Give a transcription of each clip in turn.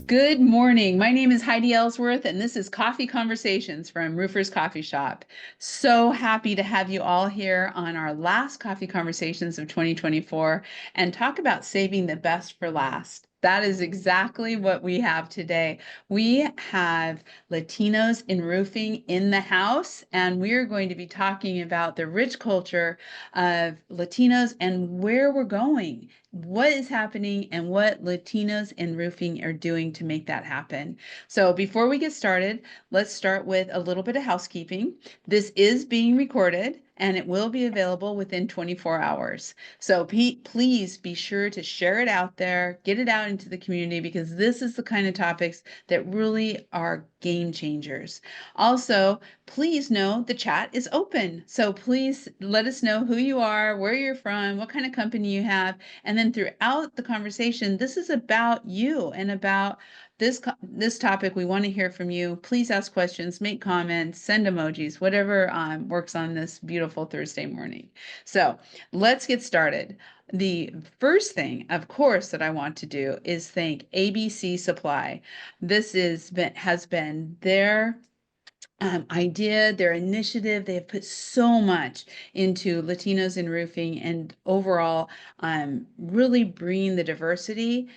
Good morning. My name is Heidi Ellsworth, and this is Coffee Conversations from Roofers Coffee Shop. So happy to have you all here on our last Coffee Conversations of 2024 and talk about saving the best for last. That is exactly what we have today. We have Latinos in Roofing in the house, and we're going to be talking about the rich culture of Latinos and where we're going, what is happening, and what Latinos in Roofing are doing to make that happen. So before we get started, let's start with a little bit of housekeeping. This is being recorded and it will be available within 24 hours. So please be sure to share it out there, get it out into the community, because this is the kind of topics that really are game changers. Also, please know the chat is open. So please let us know who you are, where you're from, what kind of company you have. And then throughout the conversation, this is about you and about this topic. We want to hear from you. Please ask questions, make comments, send emojis, whatever works on this beautiful Thursday morning. So let's get started. The first thing, of course, that I want to do is thank ABC Supply. This has been their idea, their initiative. They have put so much into Latinos in Roofing and overall really bringing the diversity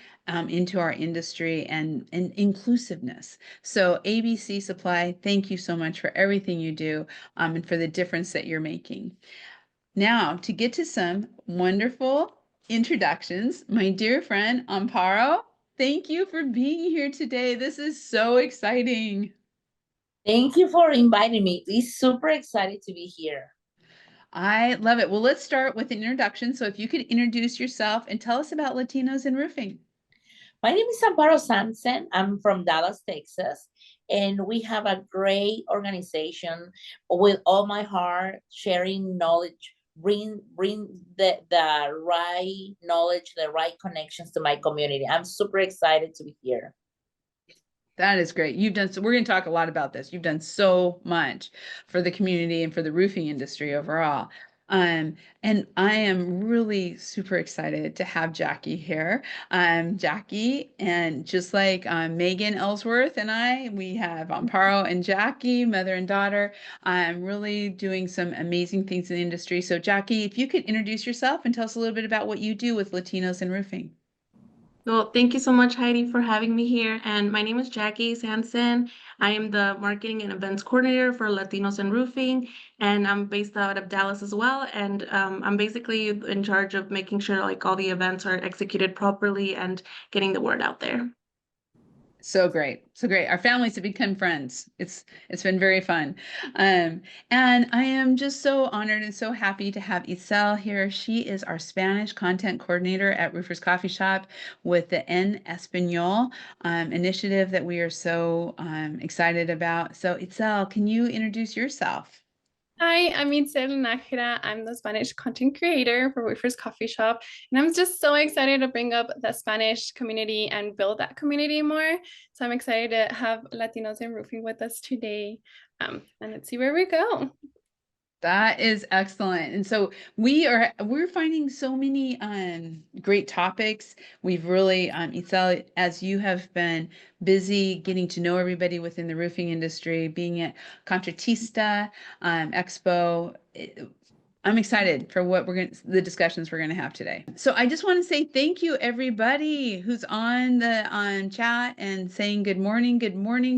into our industry and inclusiveness. So ABC Supply, thank you so much for everything you do and for the difference that you're making. Now, to get to some wonderful introductions, my dear friend Amparo, thank you for being here today. This is so exciting. Thank you for inviting me. It's super excited to be here. I love it. Well, let's start with an introduction. So if you could introduce yourself and tell us about Latinos in Roofing. My name is Amparo Sancen. I'm from Dallas, Texas, and we have a great organization with all my heart, sharing knowledge, bring the right knowledge, the right connections to my community. I'm super excited to be here. That is great. You've done so. We're going to talk a lot about this. You've done so much for the community and for the roofing industry overall. And I am really super excited to have Jackie here. Jackie, and just like Megan Ellsworth and we have Amparo and Jackie, mother and daughter. I'm really doing some amazing things in the industry. So Jackie, if you could introduce yourself and tell us a little bit about what you do with Latinos in Roofing. Well, thank you so much, Heidi, for having me here. And my name is Jackie Sancen. I am the marketing and events coordinator for Latinos in Roofing, and I'm based out of Dallas as well. And I'm basically in charge of making sure like all the events are executed properly and getting the word out there. So great. So great. Our families have become friends. It's been very fun. And I am just so honored and so happy to have Itzel here. She is our Spanish content coordinator at Roofers Coffee Shop with the En Español initiative that we are so excited about. So Itzel, can you introduce yourself? Hi, I'm Itzel Najera. I'm the Spanish content creator for Roofers Coffee Shop, and I'm just so excited to bring up the Spanish community and build that community more. So I'm excited to have Latinos in Roofing with us today, and let's see where we go. That is excellent. And so we're finding so many great topics. We've really, Itzel, as you have been busy getting to know everybody within the roofing industry, being at Contratista Expo, I'm excited for the discussions we're going to have today. So I just want to say thank you everybody who's on the chat and saying good morning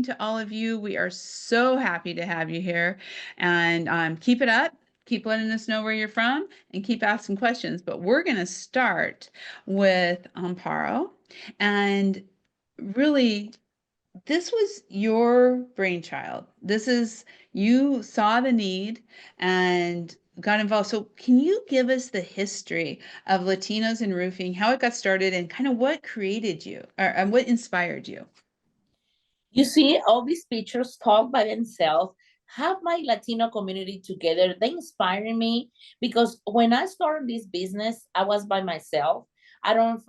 to all of you. We are so happy to have you here, and keep it up. Keep letting us know where you're from and keep asking questions. But we're going to start with Amparo, and really this was your brainchild. You saw the need and got involved. So can you give us the history of Latinos in Roofing, how it got started, and kind of what created you and what inspired you? You see, all these pictures talk by themselves, have my Latino community together. They inspire me because when I started this business, I was by myself. I don't,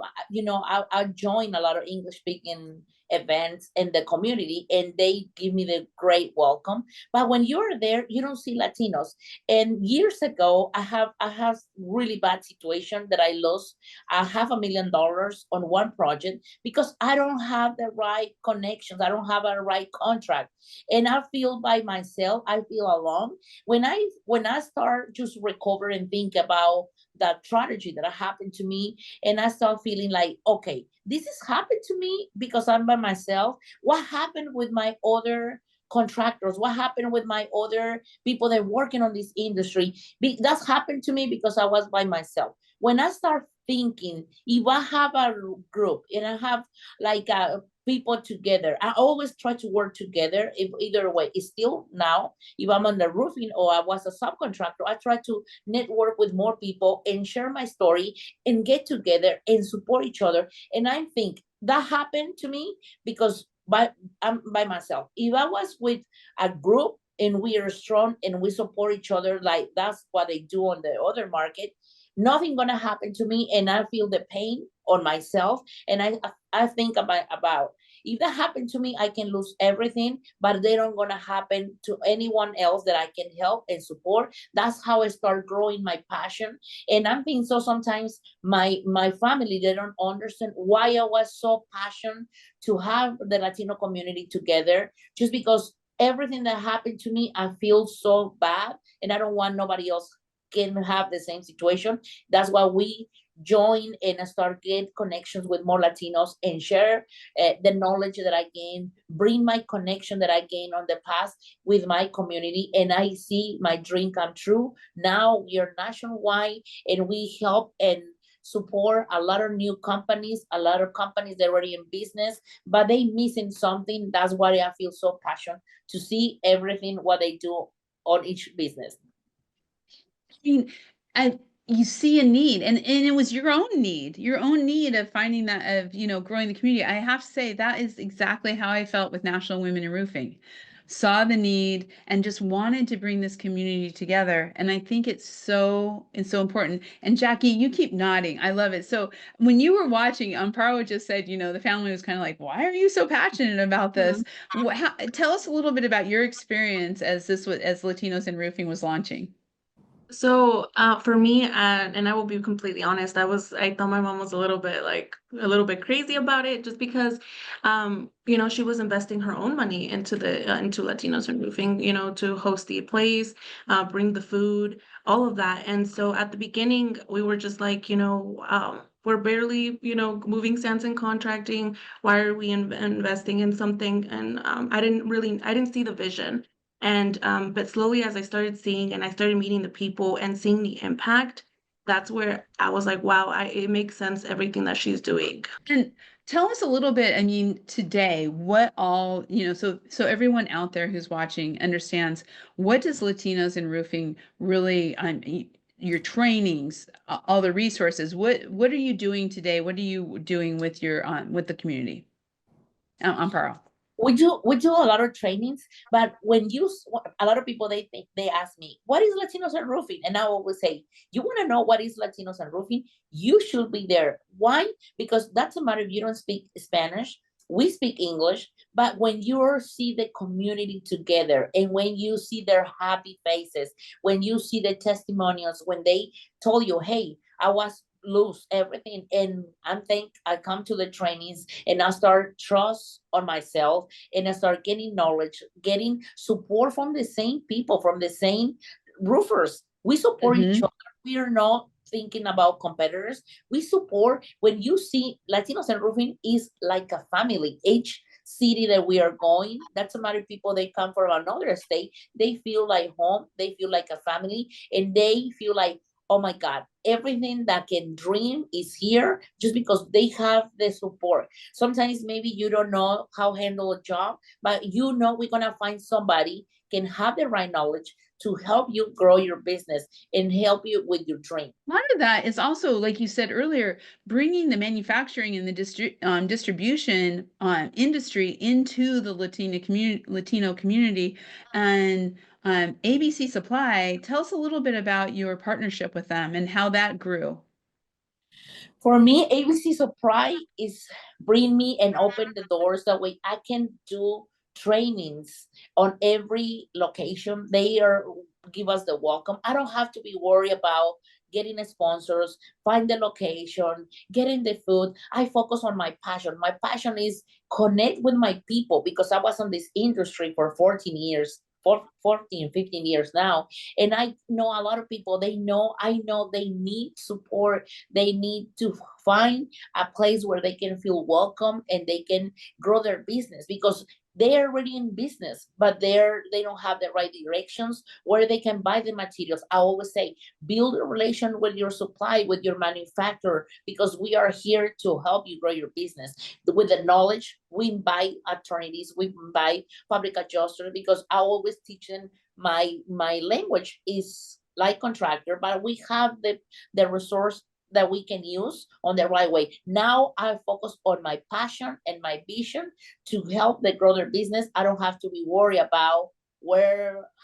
I join a lot of English speaking events in the community, and they give me the great welcome. But when you're there, you don't see Latinos. And years ago, I have really bad situation that I lost $500,000 on one project because I don't have the right connections. I don't have a right contract. And I feel by myself, I feel alone. When I start just recover and think about that tragedy that happened to me, and I start feeling like, okay, this has happened to me because I'm by myself. What happened with my other contractors? What happened with my other people that are working on this industry? That's happened to me because I was by myself. When I start thinking, if I have a group and I have like people together, I always try to work together. If either way, it's still now, if I'm on the roofing or I was a subcontractor, I try to network with more people and share my story and get together and support each other. And I think that happened to me because I'm by myself. If I was with a group and we are strong and we support each other, like that's what they do on the other market, nothing gonna happen to me, and I feel the pain on myself. And I think about if that happened to me, I can lose everything, but they don't gonna happen to anyone else that I can help and support. That's how I start growing my passion. And I'm thinking, so sometimes my family, they don't understand why I was so passionate to have the Latino community together, just because everything that happened to me, I feel so bad, and I don't want nobody else can have the same situation. That's why we join and start get connections with more Latinos and share the knowledge that I gain, bring my connection that I gained on the past with my community, and I see my dream come true. Now we are nationwide, and we help and support a lot of new companies, a lot of companies that are already in business, but they missing something. That's why I feel so passionate to see everything what they do on each business. I mean, and you see a need, and it was your own need of finding that, of, growing the community. I have to say that is exactly how I felt with National Women in Roofing. Saw the need and just wanted to bring this community together. And I think it's so important. And Jackie, you keep nodding. I love it. So when you were watching, Amparo just said, the family was kind of like, why are you so passionate about this? Tell us a little bit about your experience as Latinos in Roofing was launching. So for me, and I will be completely honest, I thought my mom was a little bit crazy about it, just because, she was investing her own money into into Latinos in Roofing, to host the place, bring the food, all of that. And so at the beginning, we were just like, we're barely, moving sands and contracting. Why are we investing in something? And I didn't see the vision. And but slowly, as I started seeing and I started meeting the people and seeing the impact, that's where I was like, wow, it makes sense, everything that she's doing. And tell us a little bit, I mean, today, what all, so everyone out there who's watching understands, what does Latinos in Roofing really, your trainings, all the resources, what are you doing today? What are you doing with with the community? Amparo. We do a lot of trainings, but a lot of people, they ask me, what is Latinos and Roofing? And I always say, you want to know what is Latinos and Roofing? You should be there. Why? Because that's a matter if you don't speak Spanish. We speak English, but when you see the community together, and when you see their happy faces, when you see the testimonials, when they told you, hey, I was lose everything, and I come to the trainings, and I start trust on myself, and I start getting knowledge, getting support from the same people, from the same roofers. We support each other. We are not thinking about competitors. We support. When you see Latinos and Roofing is like a family. Each city that we are going, that's a matter of people, they come from another state, they feel like home, they feel like a family, and they feel like, oh my God, everything that can dream is here, just because they have the support. Sometimes maybe you don't know how to handle a job, but we're gonna find somebody can have the right knowledge to help you grow your business and help you with your dream. Part of that is also, like you said earlier, bringing the manufacturing and the distribution industry into the Latino community. And ABC Supply, tell us a little bit about your partnership with them and how that grew. For me, ABC Supply is bring me and open the doors that way I can do trainings on every location. They are give us the welcome. I don't have to be worried about getting sponsors, find the location, getting the food. I focus on my passion. My passion is connect with my people because I was in this industry for 14 years. 14, 15 years now. And I know a lot of people, I know they need support. They need to find a place where they can feel welcome and they can grow their business because they're already in business, but they don't have the right directions where they can buy the materials. I always say, build a relation with your supply, with your manufacturer, because we are here to help you grow your business. With the knowledge, we invite attorneys, we invite public adjusters, because I always teach them my language is like contractor, but we have the resource that we can use on the right way. Now I focus on my passion and my vision to help them grow their business. I don't have to be worried about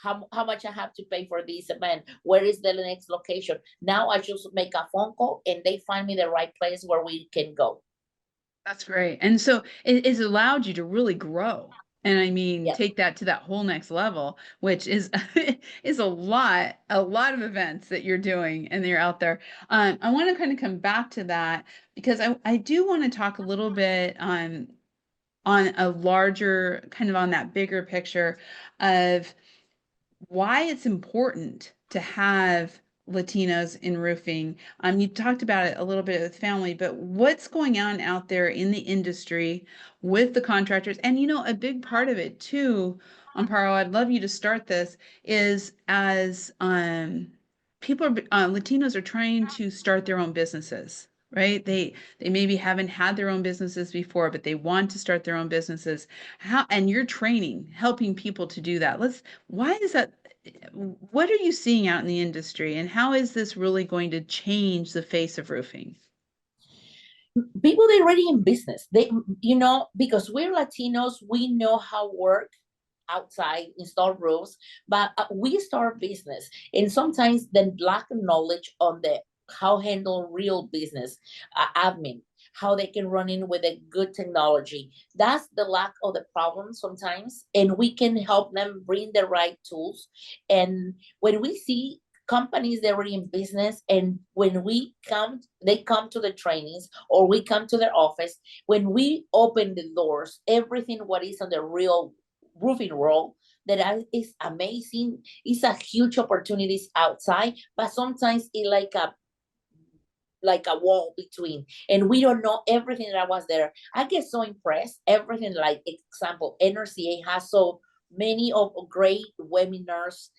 how much I have to pay for this event. Where is the next location? Now I just make a phone call and they find me the right place where we can go. That's great. And so it's allowed you to really grow. And I mean, Yeah. take that to that whole next level, which is is a lot of events that you're doing and you're out there. I want to kind of come back to that because I do want to talk a little bit on a larger kind of on that bigger picture of why it's important to have Latinos in roofing. You talked about it a little bit with family, but what's going on out there in the industry with the contractors? And a big part of it too, Amparo, I'd love you to start this, is as people are Latinos are trying to start their own businesses. Right? They maybe haven't had their own businesses before, but they want to start their own businesses. And you're training, helping people to do that. Why is that? What are you seeing out in the industry, and how is this really going to change the face of roofing? People, they're already in business. Because we're Latinos, we know how work outside, install roofs, but we start business. And sometimes the lack of knowledge on the how handle real business, admin, how they can run in with a good technology. That's the lack of the problem sometimes. And we can help them bring the right tools. And when we see companies that are in business, and when they come to the trainings or we come to their office, when we open the doors, everything what is on the real roofing world, that is amazing. It's a huge opportunities outside, but sometimes it like a wall between, and we don't know everything that was there. I get so impressed. Everything, like example, NRCA has so many of great webinars,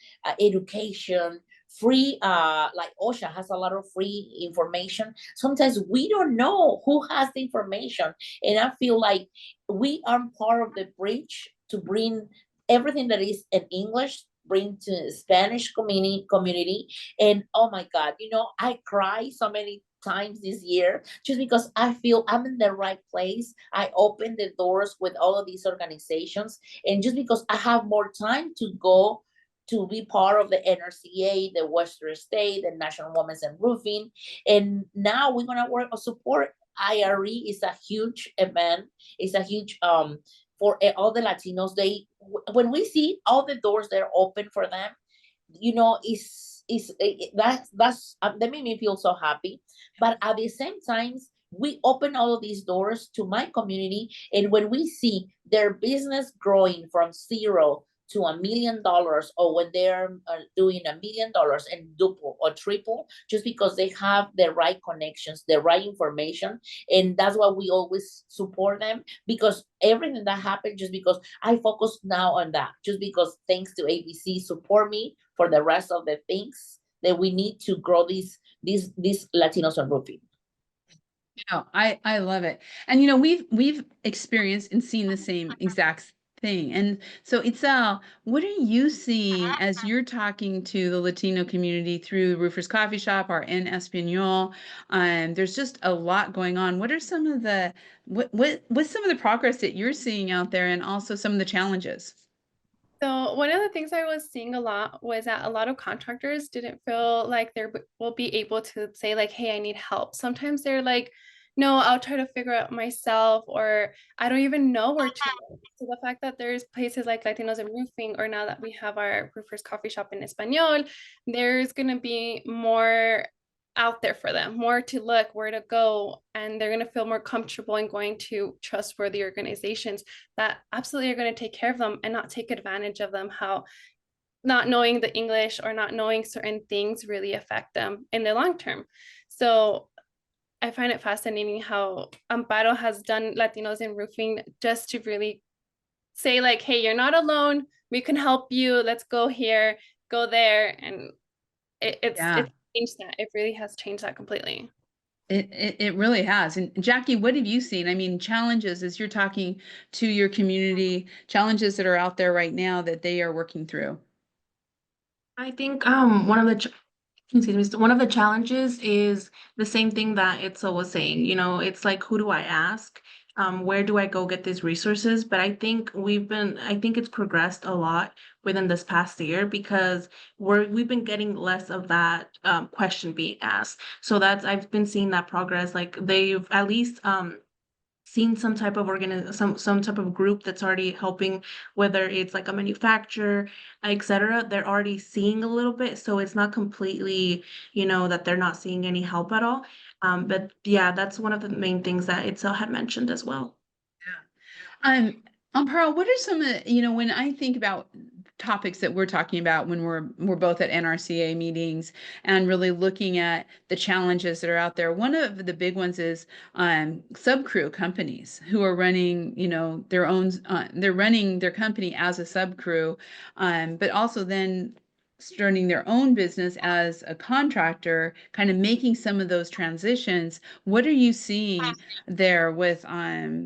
education, free, like OSHA has a lot of free information. Sometimes we don't know who has the information, and I feel like we are part of the bridge to bring everything that is in English, bring to Spanish community. And oh my God, I cry so many times this year just because I feel I'm in the right place. I open the doors with all of these organizations, and just because I have more time to go to be part of the NRCA, the Western State, the National Women's and Roofing. And now we're gonna work on support. IRE is a huge event. It's a huge for all the Latinos. When we see all the doors that are open for them, that made me feel so happy. But at the same time, we open all of these doors to my community, and when we see their business growing from zero to $1 million, or when they're doing $1 million and double or triple, just because they have the right connections, the right information. And that's why we always support them, because everything that happened, just because I focus now on that, just because thanks to ABC support me for the rest of the things that we need to grow these Latinos on roofing. I love it. And we've experienced and seen the same exact thing. And so Itzel, what are you seeing as you're talking to the Latino community through Roofers Coffee Shop or En Español? There's just a lot going on. What are some of what's some of the progress that you're seeing out there, and also some of the challenges? So one of the things I was seeing a lot was that a lot of contractors didn't feel like they will be able to say like, hey, I need help. Sometimes they're like, no, I'll try to figure out myself, or I don't even know where to look. So the fact that there's places like Latinos in Roofing, or now that we have our Roofers Coffee Shop in Espanol, there's going to be more out there for them, more to look, where to go, and they're going to feel more comfortable in going to trustworthy organizations that absolutely are going to take care of them and not take advantage of them, how not knowing the English or not knowing certain things really affect them in the long term. So I find it fascinating how Amparo has done Latinos in Roofing just to really say like, hey, you're not alone, we can help you, let's go here, go there. And it's changed that. It really has changed that completely. It really has. And Jackie, what have you seen? I mean, challenges as you're talking to your community, challenges that are out there right now that they are working through. I think one of the challenges is the same thing that Itzel was saying. You know, it's like, who do I ask? Where do I go get these resources? But I think it's progressed a lot within this past year, because we've been getting less of that question being asked. So I've been seeing that progress. Like, they've at least seen some type of some type of group that's already helping, whether it's like a manufacturer, etc. They're already seeing a little bit, so it's not completely, that they're not seeing any help at all. But yeah, that's one of the main things that Itzel had mentioned as well. Amparo, what are some of when I think about topics that we're talking about when we're both at NRCA meetings and really looking at the challenges that are out there, one of the big ones is subcrew companies who are running, their own, they're running their company as a subcrew, but also then starting their own business as a contractor, kind of making some of those transitions. What are you seeing there with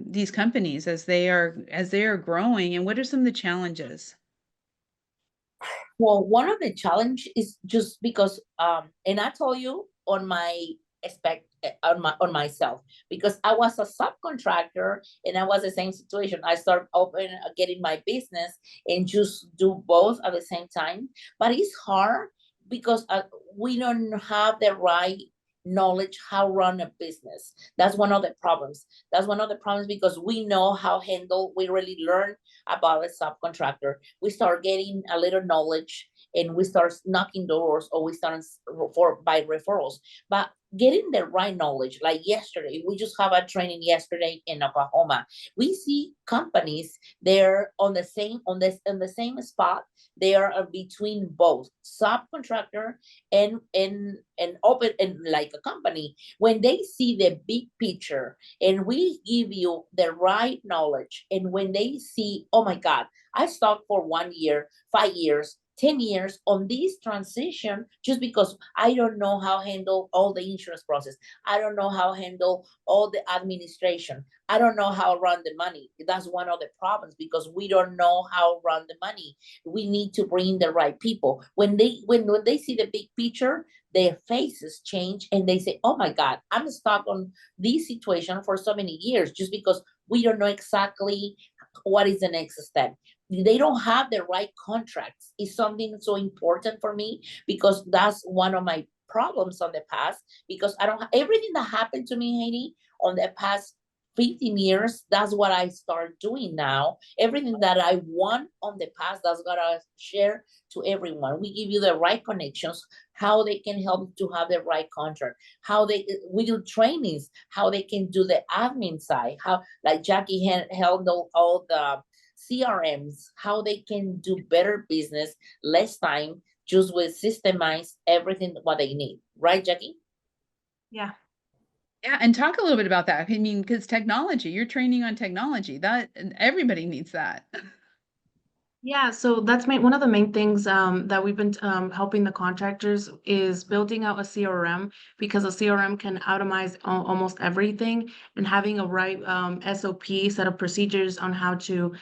these companies as they are growing, and what are some of the challenges? Well, one of the challenge is just because, and I told you on my on myself, because I was a subcontractor and I was the same situation. I started getting my business and just do both at the same time. But it's hard because we don't have the right knowledge how run a business. That's one of the problems. That's one of the problems, because we know how handle. We really learn about a subcontractor. We start getting a little knowledge and we start knocking doors, or we start by referrals. But getting the right knowledge, like yesterday, we just have a training yesterday in Oklahoma. We see companies, they're on the same spot. They are between both subcontractor and open, and like a company. When they see the big picture and we give you the right knowledge, and when they see, oh my God, I stuck for 1 year, 5 years, 10 years on this transition, just because I don't know how to handle all the insurance process. I don't know how to handle all the administration. I don't know how to run the money. That's one of the problems, because we don't know how to run the money. We need to bring the right people. When they see the big picture, their faces change and they say, oh my God, I'm stuck on this situation for so many years, just because we don't know exactly what is the next step. They don't have the right contracts. It's something so important for me, because that's one of my problems on the past, because I don't everything that happened to me, Haiti, on the past 15 years, that's what I start doing now. Everything that I won on the past, that's what I share to everyone. We give you the right connections, how they can help to have the right contract, we do trainings, how they can do the admin side, how, like Jackie handle all the CRMs, how they can do better business, less time, just with systemize everything what they need. Right, Jackie? Yeah. Yeah, and talk a little bit about that. I mean, because technology, you're training on technology, that everybody needs that. Yeah, so that's one of the main things that we've been helping the contractors is building out a CRM, because a CRM can automate almost everything, and having a right SOP set of procedures on how to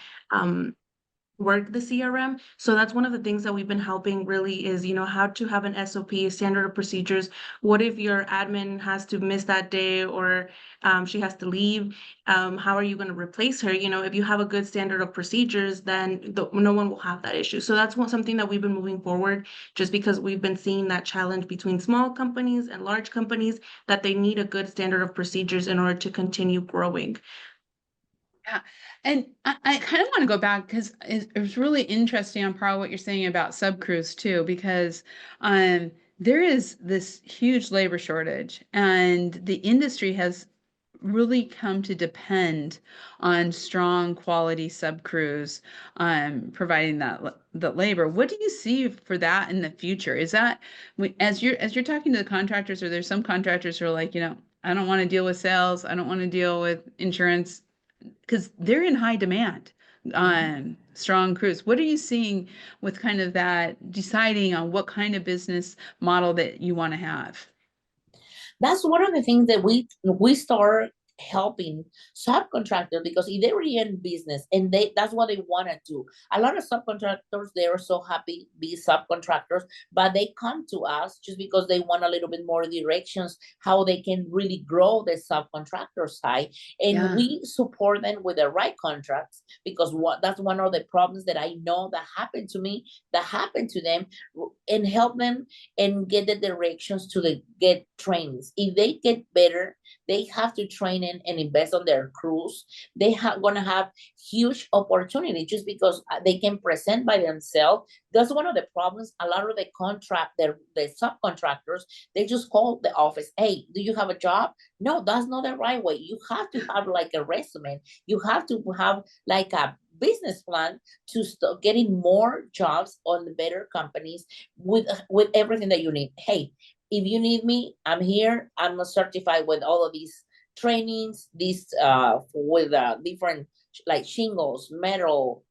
work the CRM. So that's one of the things that we've been helping really is, how to have an SOP, standard of procedures. What if your admin has to miss that day or she has to leave? How are you going to replace her? If you have a good standard of procedures, then no one will have that issue. So that's something that we've been moving forward, just because we've been seeing that challenge between small companies and large companies, that they need a good standard of procedures in order to continue growing. Yeah. And I kind of want to go back because it was really interesting, Amparo, what you're saying about subcrews too, because there is this huge labor shortage and the industry has really come to depend on strong quality subcrews providing that labor. What do you see for that in the future? Is that as you're talking to the contractors, or there's some contractors who are like, I don't want to deal with sales, I don't want to deal with insurance, because they're in high demand on strong crews. What are you seeing with kind of that deciding on what kind of business model that you want to have? That's one of the things that we start helping subcontractors, because if they're in business and that's what they want to do. A lot of subcontractors, they are so happy be subcontractors, but they come to us just because they want a little bit more directions how they can really grow the subcontractor side, and we support them with the right contracts, because that's one of the problems that I know that happened to me, that happened to them, and help them and get the directions to get trainings. If they get better, they have to train in and invest on their crews. They gonna have huge opportunity just because they can present by themselves. That's one of the problems. A lot of the subcontractors, they just call the office. Hey, do you have a job? No, that's not the right way. You have to have like a resume. You have to have like a business plan to start getting more jobs on the better companies with everything that you need. Hey, if you need me, I'm here. I'm certified with all of these trainings, with different like shingles, metal,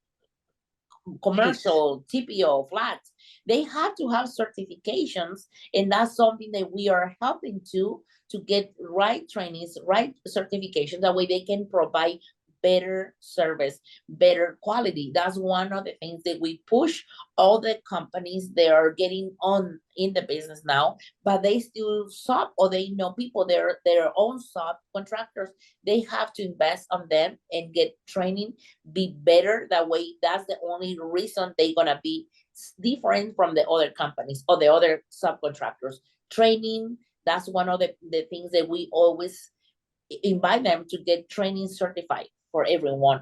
commercial, TPO, flats. They have to have certifications, and that's something that we are helping to get right trainings, right certification. That way they can provide better service, better quality. That's one of the things that we push all the companies. They are getting on in the business now, but they still sub, or they know people, their own subcontractors. They have to invest on them and get training, be better. That way, that's the only reason they're gonna be different from the other companies or the other subcontractors. Training, that's one of the things that we always invite them to get training certified for everyone.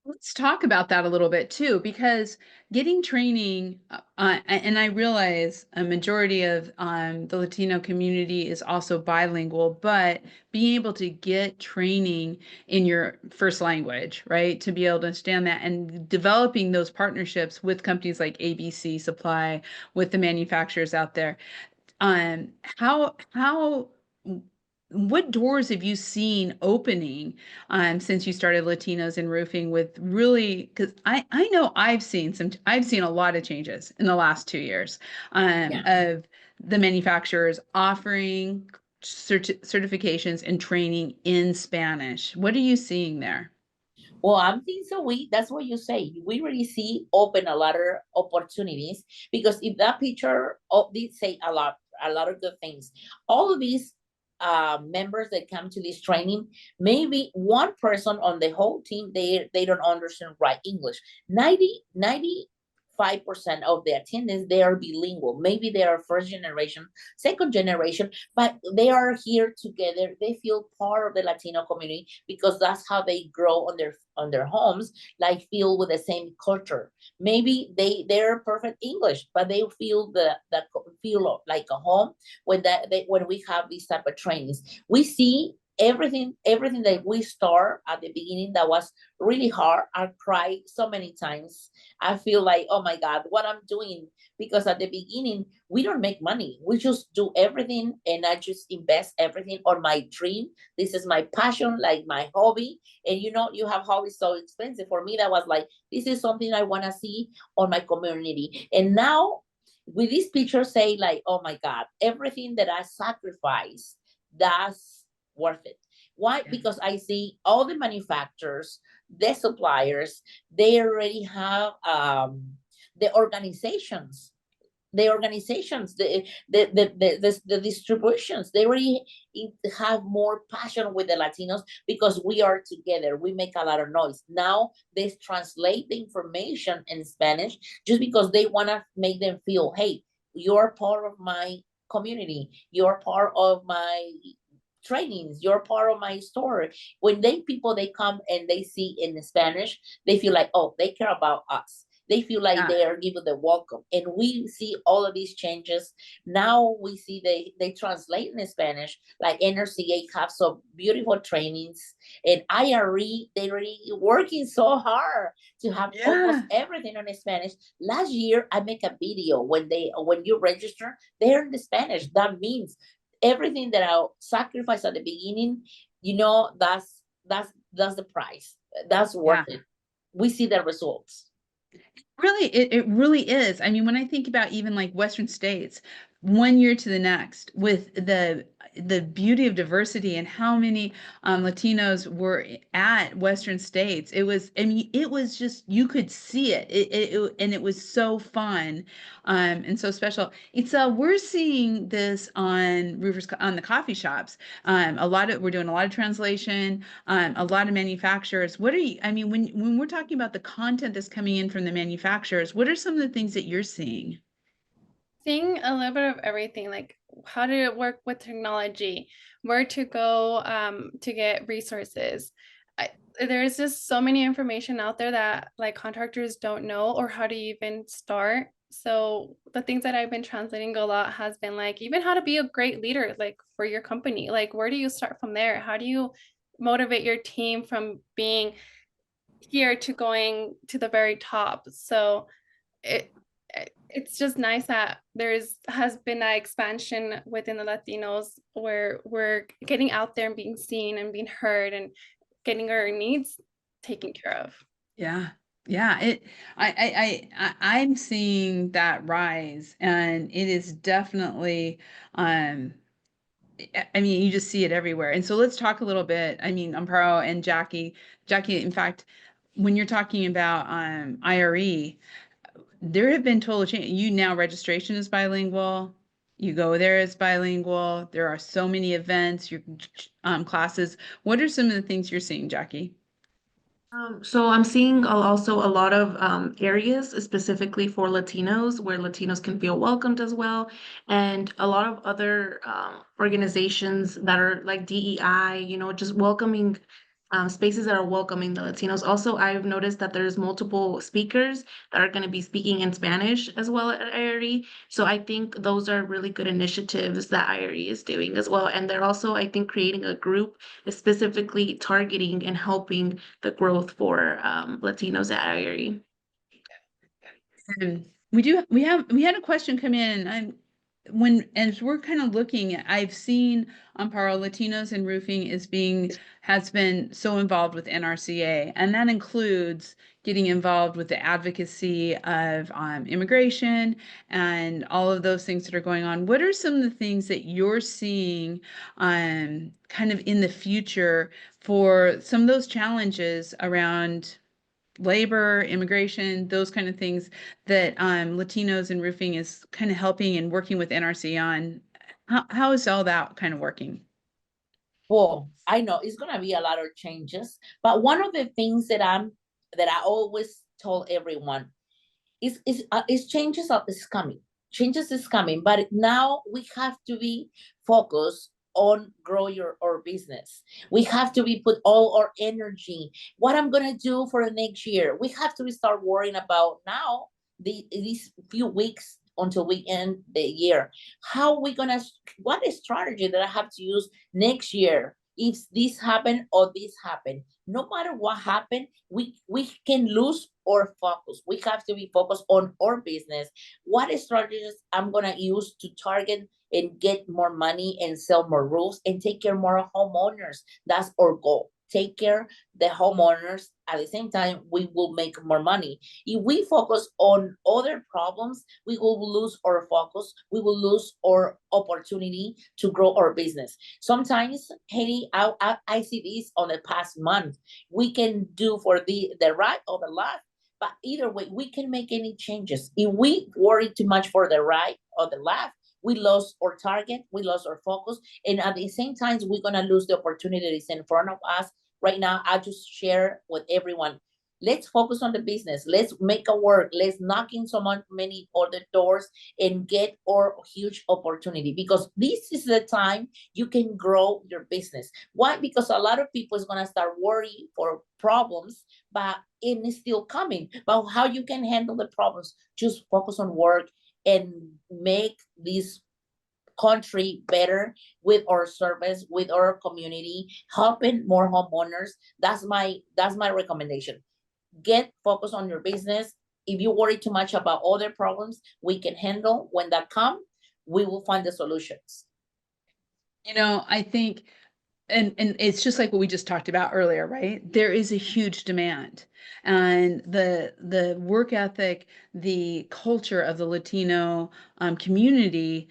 Let's talk about that a little bit too, because getting training, and I realize a majority of the Latino community is also bilingual, but being able to get training in your first language, right, to be able to understand that, and developing those partnerships with companies like ABC Supply, with the manufacturers out there. How what doors have you seen opening since you started Latinos in Roofing, with really, because I know I've seen a lot of changes in the last 2 years of the manufacturers offering certifications and training in Spanish. What are you seeing there? Well, I'm thinking so. That's what you say. We really see open a lot of opportunities, because if that picture did say a lot of good things. All of these members that come to this training, maybe one person on the whole team, they don't understand right English. 95% of the attendants, they are bilingual. Maybe they are first generation, second generation, but they are here together. They feel part of the Latino community, because that's how they grow on their homes, like feel with the same culture. Maybe they're perfect English, but they feel feel like a home when we have these type of trainings. We see everything that we start at the beginning that was really hard. I cried so many times. I feel like, oh my God, what I'm doing, because at the beginning we don't make money. We just do everything, and I just invest everything on my dream. This is my passion, like my hobby. And you have hobbies so expensive. For me, that was like, this is something I want to see on my community. And now with this picture, say like, oh my God, everything that I sacrificed, that's worth it. Why? Yeah. Because I see all the manufacturers, the suppliers, they already have the organizations, the distributions, they already have more passion with the Latinos because we are together. We make a lot of noise. Now they translate the information in Spanish just because they want to make them feel, hey, you're part of my community. You're part of my trainings. You're part of my store. When they come and they see in Spanish, they feel like, oh, they care about us. They feel like Yeah. they are given the welcome. And we see all of these changes. Now we see they translate in Spanish, like NRCA have some beautiful trainings. And IRE, they really working so hard to have almost everything on Spanish. Last year, I make a video when you register, they're in the Spanish. That means everything that I sacrificed at the beginning, that's the price. That's worth it. We see the results. Really, it really is. I mean, when I think about even like Western states, one year to the next, with the beauty of diversity and how many Latinos were at Western states, it was, I mean, it was just, you could see it. And it was so fun and so special. We're seeing this on on the coffee shops. We're doing a lot of translation, a lot of manufacturers. I mean, when we're talking about the content that's coming in from the manufacturers, what are some of the things that you're seeing? Seeing a little bit of everything, like how to work with technology, where to go to get resources. There's just so many information out there that like contractors don't know, or how to even start. So the things that I've been translating a lot has been like even how to be a great leader, like for your company. Like where do you start from there? How do you motivate your team from being here to going to the very top? So it's just nice that has been an expansion within the Latinos where we're getting out there and being seen and being heard and getting our needs taken care of. Yeah. Yeah, I'm seeing that rise, and it is definitely I mean, you just see it everywhere. And so let's talk a little bit. I mean, Amparo and Jackie, in fact, when you're talking about IRE, there have been total change. Now registration is bilingual. You go there as bilingual. There are so many events, your classes. What are some of the things you're seeing, Jackie? So I'm seeing also a lot of areas specifically for Latinos where Latinos can feel welcomed as well, and a lot of other organizations that are like DEI, just welcoming spaces that are welcoming the Latinos. Also, I've noticed that there's multiple speakers that are going to be speaking in Spanish as well at IRE. So I think those are really good initiatives that IRE is doing as well. And they're also, I think, creating a group specifically targeting and helping the growth for Latinos at IRE. And we had a question come in. As we're kind of looking at, I've seen Amparo Latinos in Roofing has been so involved with NRCA, and that includes getting involved with the advocacy of immigration and all of those things that are going on. What are some of the things that you're seeing kind of in the future for some of those challenges around labor, immigration, those kind of things that Latinos in Roofing is kind of helping and working with NRC on? How is all that kind of working? Well, I know it's gonna be a lot of changes, but one of the things that I always told everyone is is coming. Changes is coming, but now we have to be focused on grow our business. We have to be put all our energy. What I'm gonna do for the next year? We have to start worrying about now these few weeks until we end the year. How we gonna? What is strategy that I have to use next year? If this happen or this happen, no matter what happened, we can lose our focus. We have to be focused on our business. What strategies I'm gonna use to target and get more money and sell more roofs and take care more of homeowners? That's our goal. take care the homeowners. At the same time, we will make more money. If we focus on other problems, we will lose our focus. We will lose our opportunity to grow our business. Sometimes, Haiti, I see this on the past month. We can do for the right or the left, but either way, we can make any changes. If we worry too much for the right or the left, we lost our target, we lost our focus, and at the same time, we're gonna lose the opportunities in front of us. Right now, I just share with everyone, let's focus on the business. Let's make it work. Let's knock in so many other doors and get our huge opportunity, because this is the time you can grow your business. Why? Because a lot of people is gonna start worrying for problems, but it is still coming. But how you can handle the problems? Just focus on work and make this country better with our service, with our community, helping more homeowners. That's my recommendation. Get focused on your business. If you worry too much about other problems, we can handle. When that come, we will find the solutions. I think, and it's just like what we just talked about earlier, right? There is a huge demand, and the work ethic, the culture of the Latino community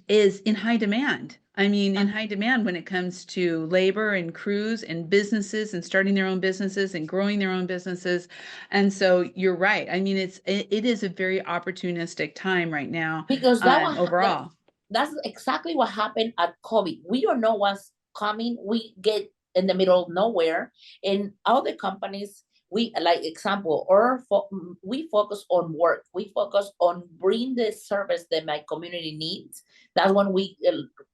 is in high demand. I mean, in high demand when it comes to labor and crews and businesses and starting their own businesses and growing their own businesses. And so you're right. I mean, it is a very opportunistic time right now, Because overall. That's exactly what happened at COVID. We don't know what's coming. We get in the middle of nowhere, and all the companies, we like example, or we focus on work. We focus on bring the service that my community needs. That's when we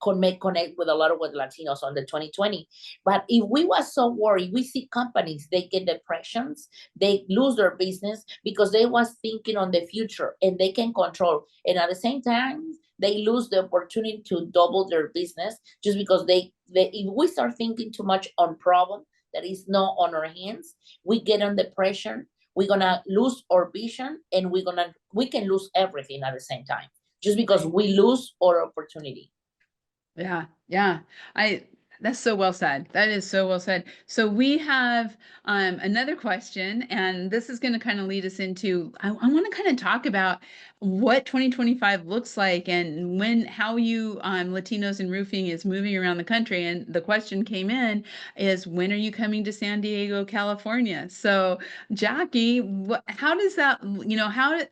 connect with a lot of Latinos on the 2020. But if we was so worried, we see companies, they get depressions, they lose their business because they was thinking on the future and they can control. And at the same time, they lose the opportunity to double their business just because they if we start thinking too much on problem that is not on our hands, we get on depression, we're gonna lose our vision, and we can lose everything at the same time just because we lose our opportunity. Yeah, yeah. That's so well said. That is so well said. So we have another question, and this is going to kind of lead us into, I want to kind of talk about what 2025 looks like and how you Latinos in Roofing is moving around the country. And the question came in is, when are you coming to San Diego, California? So Jackie, how does that,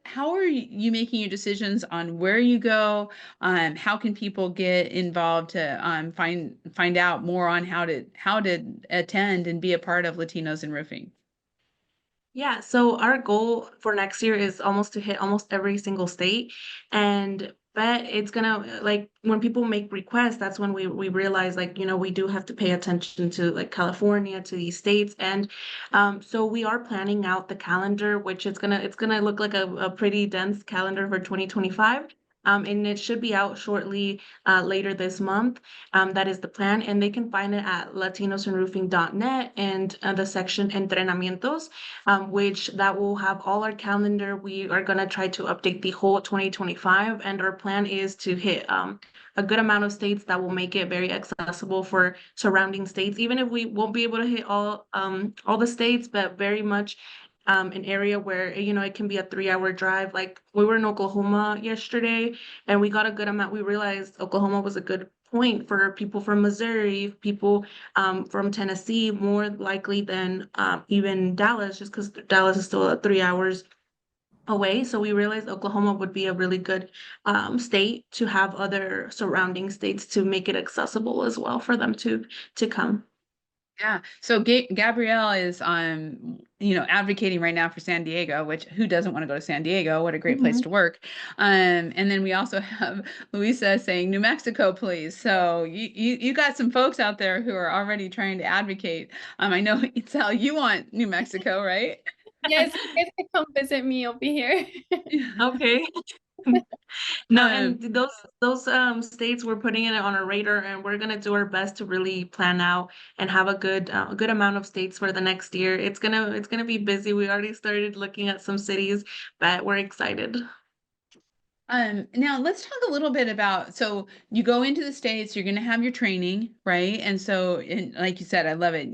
how are you making your decisions on where you go? How can people get involved to find out more on how to attend and be a part of Latinos in Roofing? Yeah, so our goal for next year is almost to hit almost every single state. But it's gonna, like, when people make requests, that's when we realize, like, we do have to pay attention to, like, California, to these states. And so we are planning out the calendar, which it's gonna look like a pretty dense calendar for 2025. And it should be out shortly later this month. That is the plan. And they can find it at latinosenroofing.net and the section Entrenamientos, which that will have all our calendar. We are going to try to update the whole 2025. And our plan is to hit a good amount of states that will make it very accessible for surrounding states, even if we won't be able to hit all the states, but very much an area where, it can be a 3-hour drive. Like, we were in Oklahoma yesterday and we got a good amount. We realized Oklahoma was a good point for people from Missouri, people from Tennessee, more likely than even Dallas, just because Dallas is still 3 hours away. So we realized Oklahoma would be a really good state to have other surrounding states to make it accessible as well for them to come. Yeah. So Gabrielle is advocating right now for San Diego, which who doesn't want to go to San Diego? What a great place to work. And then we also have Luisa saying New Mexico, please. So you got some folks out there who are already trying to advocate. I know, Itzel, you want New Mexico, right? Yes, you guys can come visit me over here. Okay. No, and those states, we're putting it on our radar, and we're gonna do our best to really plan out and have a good amount of states for the next year. It's gonna be busy. We already started looking at some cities, but we're excited. Now let's talk a little bit about, so you go into the States, you're going to have your training, right? And so, and like you said, I love it,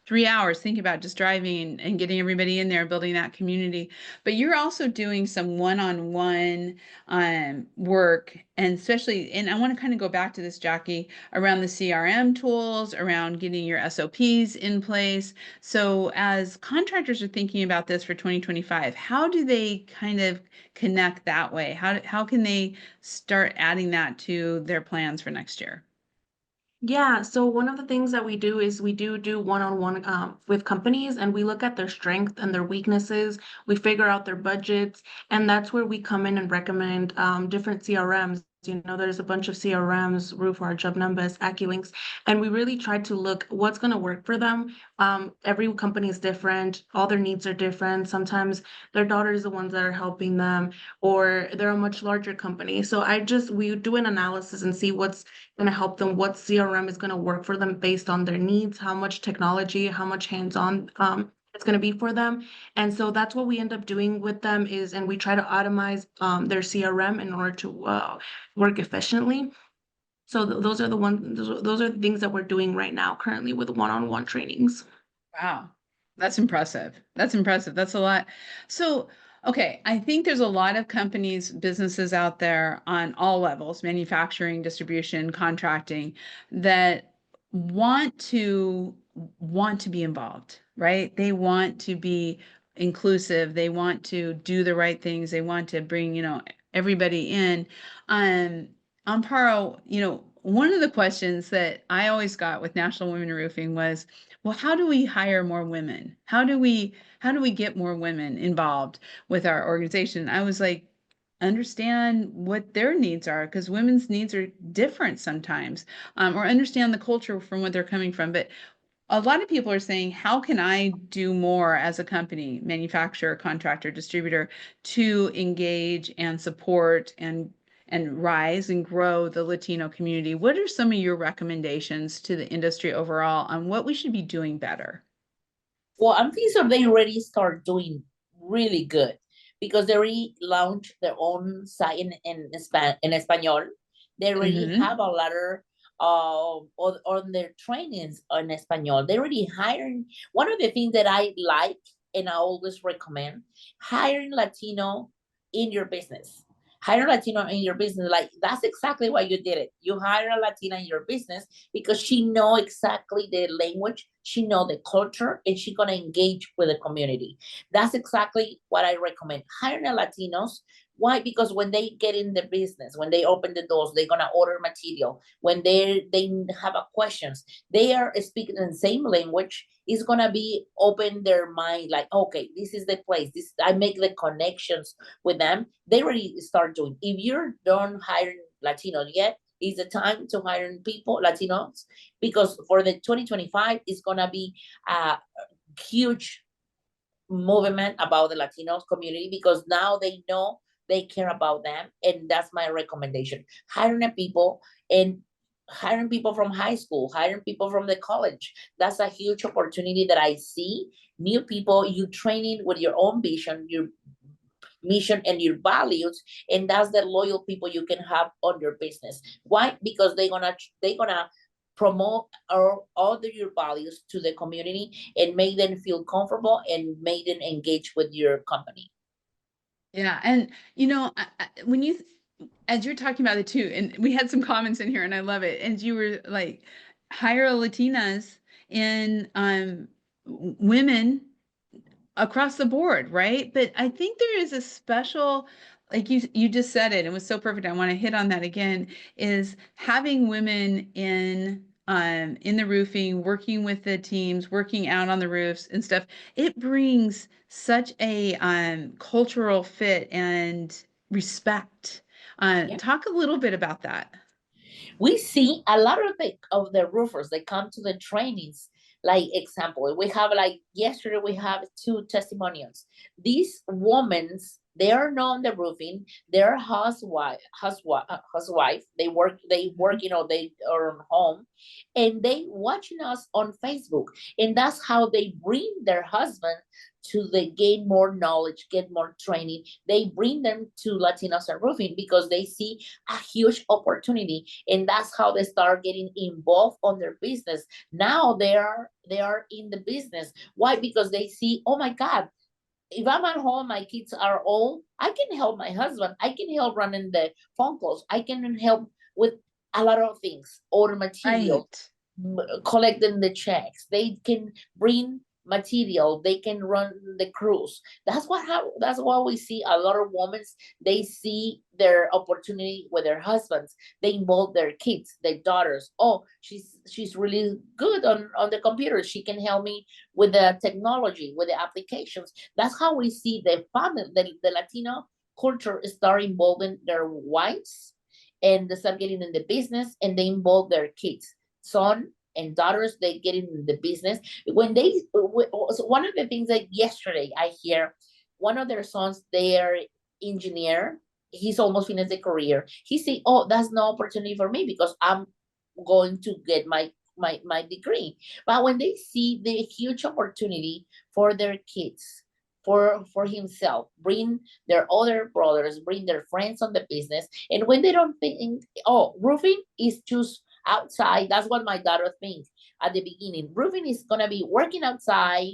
3 hours, think about just driving and getting everybody in there, building that community. But you're also doing some one-on-one work, and especially, and I want to kind of go back to this, Jackie, around the CRM tools, around getting your SOPs in place. So as contractors are thinking about this for 2025, how do they kind of connect that way? How can they start adding that to their plans for next year? Yeah, so one of the things that we do is we do one-on-one with companies, and we look at their strength and their weaknesses. We figure out their budgets, and that's where we come in and recommend different CRMs. There's a bunch of CRMs, Roofar, Jobnumbers, AccuLinks, and we really try to look what's going to work for them. Every company is different. All their needs are different. Sometimes their daughter is the ones that are helping them, or they're a much larger company. So we do an analysis and see what's going to help them, what CRM is going to work for them based on their needs, how much technology, how much hands-on it's going to be for them. And so that's what we end up doing with them and we try to automate their CRM in order to work efficiently. So those are those are the things that we're doing right now currently with one-on-one trainings. Wow, that's impressive. That's impressive. That's a lot. So, okay, I think there's a lot of companies, businesses out there on all levels, manufacturing, distribution, contracting, that want to want to be involved, right? They want to be inclusive. They want to do the right things. They want to bring, everybody in. Um, Amparo, one of the questions that I always got with National Women in Roofing was, well, how do we hire more women? How do we get more women involved with our organization? I was like, understand what their needs are, because women's needs are different sometimes, or understand the culture from what they're coming from. But a lot of people are saying, how can I do more as a company, manufacturer, contractor, distributor, to engage and support and rise and grow the Latino community? What are some of your recommendations to the industry overall on what we should be doing better? Well, I'm thinking so they already start doing really good because they already launched their own site in Espanol. They already Mhm. have a lot of on their trainings on Espanol. They already hiring. One of the things that I like and I always recommend, hiring Latino in your business. Hire a Latino in your business. Like that's exactly why you did it. You hire a Latina in your business because she know exactly the language, she know the culture, and she gonna engage with the community. That's exactly what I recommend. Hiring a Latinos. Why? Because when they get in the business, when they open the doors, they're gonna order material. When they have a questions, they are speaking the same language. It's gonna be open their mind, like, okay, this is the place. This I make the connections with them. They already start doing. If you're done hiring Latinos yet, is the time to hire people, Latinos, because for the 2025, it's gonna be a huge movement about the Latinos community because now they know they care about them, and that's my recommendation. Hiring people and hiring people from high school, hiring people from the college. That's a huge opportunity that I see. New people, you training with your own vision, your mission and your values, and that's the loyal people you can have on your business. Why? Because they're gonna promote all your values to the community and make them feel comfortable and make them engage with your company. Yeah, and when as you're talking about it too, and we had some comments in here, and I love it. And you were like, hire Latinas in women across the board, right? But I think there is a special, like you just said it, it was so perfect. I want to hit on that again, is having women in the roofing, working with the teams, working out on the roofs and stuff. It brings such a cultural fit and respect. Yeah. Talk a little bit about that. We see a lot of the roofers, they come to the trainings. Like example, we have like yesterday we have two testimonials. These women, They are not on the roofing. They're housewife. They work, they are home, and they watching us on Facebook. And that's how they bring their husband to the gain more knowledge, get more training. They bring them to Latinos and Roofing because they see a huge opportunity, and that's how they start getting involved on their business. Now they are in the business. Why? Because they see, oh my God, if I'm at home, my kids are old, I can help my husband. I can help running the phone calls. I can help with a lot of things, order material, Right. collecting the checks. They can bring material. They can run the cruise. That's why we see a lot of women. They see their opportunity with their husbands. They involve their kids, their daughters. Oh, she's really good on the computer. She can help me with the technology, with the applications. That's how we see the family, the Latino culture start involving their wives, and they start getting in the business, and they involve their kids, son and daughters. They get in the business when so one of the things that yesterday I hear, one of their sons, their engineer, he's almost finished the career. He say, oh, that's no opportunity for me because I'm going to get my degree. But when they see the huge opportunity for their kids, for himself, bring their other brothers, bring their friends on the business, and when they don't think, oh, roofing is just outside. That's what my daughter thinks at the beginning. Roofing is gonna be working outside,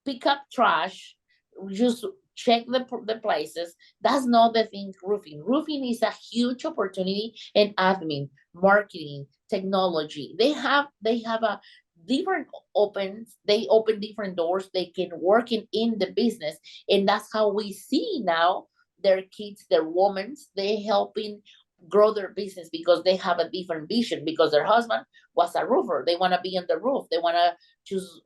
pick up trash, just check the places. That's not the thing. Roofing is a huge opportunity in admin, marketing, technology. They have a different opens. They open different doors. They can work in the business, and that's how we see now their kids, their women. They helping grow their business because they have a different vision, because their husband was a roofer. They want to be on the roof. They want to choose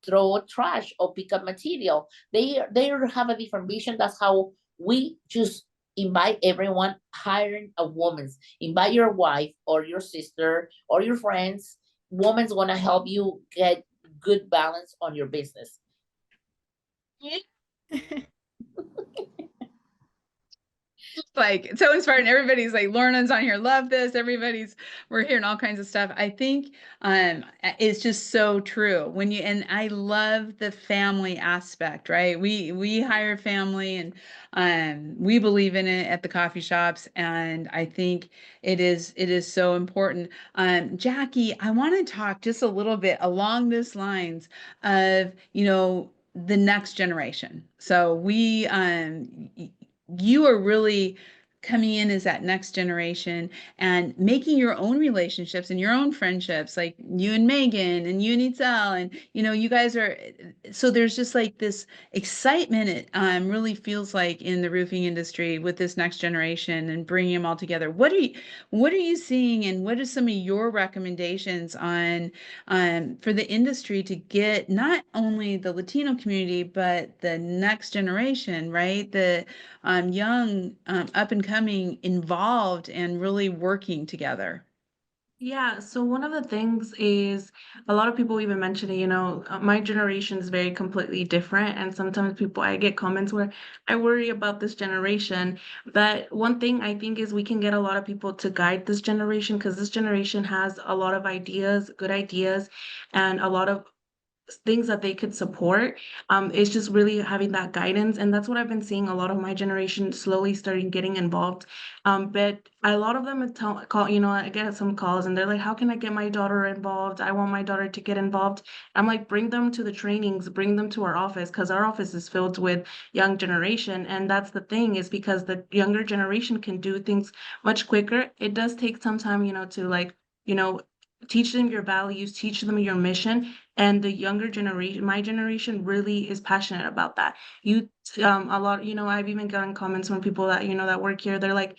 throw trash or pick up material. They have a different vision. That's how we just invite everyone, hiring a woman. Invite your wife or your sister or your friends. Woman's gonna help you get good balance on your business. Like so inspiring. Everybody's like, Lorna's on here, love this. We're hearing all kinds of stuff. I think it's just so true when and I love the family aspect, right? We hire family, and we believe in it at the coffee shops, and I think it is so important. Jackie, I want to talk just a little bit along this lines of, the next generation. So you are really coming in as that next generation and making your own relationships and your own friendships, like you and Megan and you and Itzel, and you guys are, so there's just like this excitement. It really feels like in the roofing industry with this next generation and bringing them all together. What are you seeing, and what are some of your recommendations on for the industry to get not only the Latino community but the next generation, right? The young, up and coming, involved and really working together. Yeah, so one of the things is a lot of people even mention it, my generation is very completely different. And sometimes I get comments where I worry about this generation. But one thing I think is we can get a lot of people to guide this generation, because this generation has a lot of ideas, good ideas, and a lot of things that they could support. It's just really having that guidance. And that's what I've been seeing a lot of my generation slowly starting getting involved. But a lot of them call, I get some calls and they're like, how can I get my daughter involved? I want my daughter to get involved. I'm like, bring them to the trainings, bring them to our office, because our office is filled with young generation. And that's the thing, is because the younger generation can do things much quicker. It does take some time, to like, you know, teach them your values, teach them your mission. And the younger generation, my generation, really is passionate about that. A lot, I've even gotten comments from people that, that work here. They're like,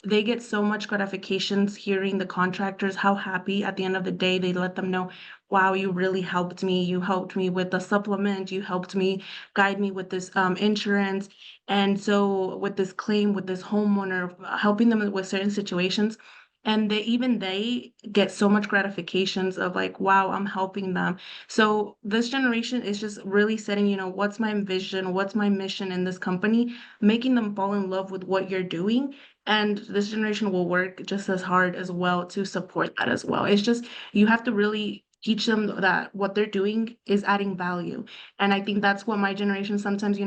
they get so much gratifications hearing the contractors, how happy at the end of the day. They let them know, wow, you really helped me. You helped me with the supplement. You helped me guide me with this insurance. And so with this claim, with this homeowner, helping them with certain situations. and they get so much gratifications of like, wow, I'm helping them. So this generation is just really setting, what's my vision, what's my mission in this company, making them fall in love with what you're doing. And this generation will work just as hard as well to support that as well. It's just, you have to really teach them that what they're doing is adding value. And I think that's what my generation sometimes,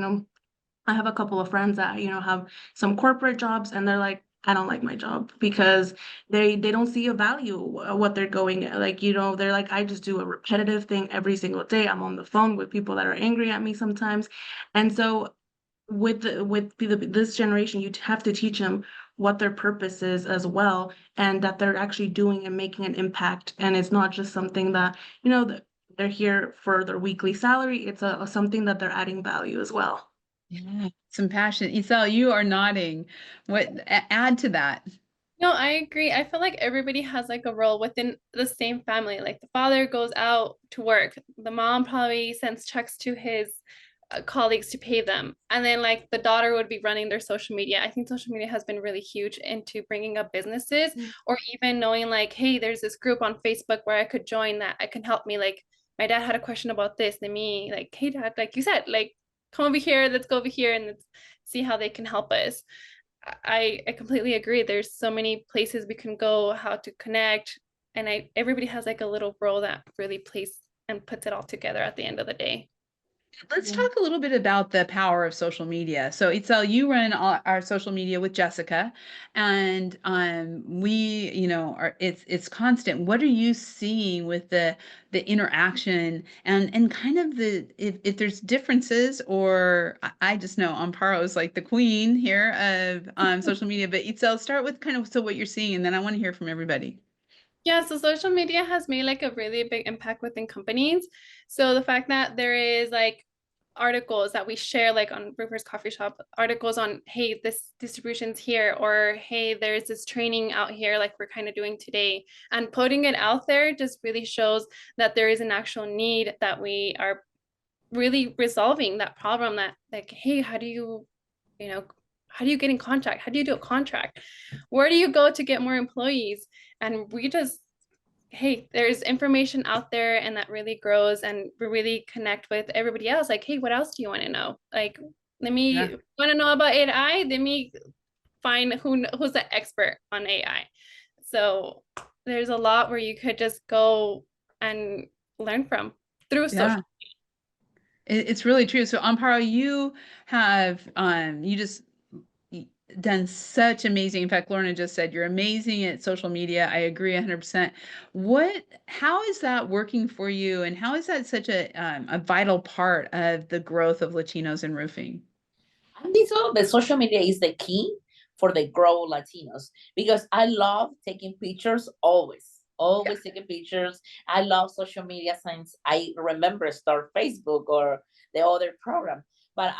I have a couple of friends that, have some corporate jobs, and they're like, I don't like my job because they don't see a value what they're going at. Like, they're like, I just do a repetitive thing every single day. I'm on the phone with people that are angry at me sometimes. And so this generation, you have to teach them what their purpose is as well, and that they're actually doing and making an impact. And it's not just something that, that they're here for their weekly salary. It's something that they're adding value as well. Yeah, some passion. Itzel, you are nodding. What add to that? No, I agree. I feel like everybody has like a role within the same family. Like the father goes out to work, the mom probably sends checks to his colleagues to pay them, and then like the daughter would be running their social media. I think social media has been really huge into bringing up businesses, or even knowing like, hey, there's this group on Facebook where I could join that I can help me. Like my dad had a question about this, and me like, hey dad, like you said, like come over here, let's go over here and let's see how they can help us. I completely agree. There's so many places we can go, how to connect, and everybody has like a little role that really plays and puts it all together at the end of the day. Let's talk a little bit about the power of social media. So Itzel, you run our social media with Jessica, and we, it's constant. What are you seeing with the interaction and kind of if there's differences, or I just know Amparo is like the queen here of social media, but Itzel, start with kind of what you're seeing, and then I want to hear from everybody. Yeah, so social media has made like a really big impact within companies. So the fact that there is like articles that we share like on Roofers Coffee Shop, articles on, hey, this distribution's here, or hey, there's this training out here like we're kind of doing today, and putting it out there just really shows that there is an actual need, that we are really resolving that problem, that like, hey, how do you know how do you get in contract, how do you do a contract, where do you go to get more employees? And we just, hey, there's information out there, and that really grows, and we really connect with everybody else. Like, hey, what else do you want to know? Like, Yeah. want to know about AI, let me find who's the expert on AI. So there's a lot where you could just go and learn from through social. Yeah. It's really true. So Amparo, you have you just done such amazing. In fact, Lorna just said you're amazing at social media. I agree 100%. How is that working for you, and how is that such a vital part of the growth of Latinos in roofing? I think so. The social media is the key for the grow Latinos, because I love taking pictures always taking pictures. I love social media since I remember start Facebook or the other program. But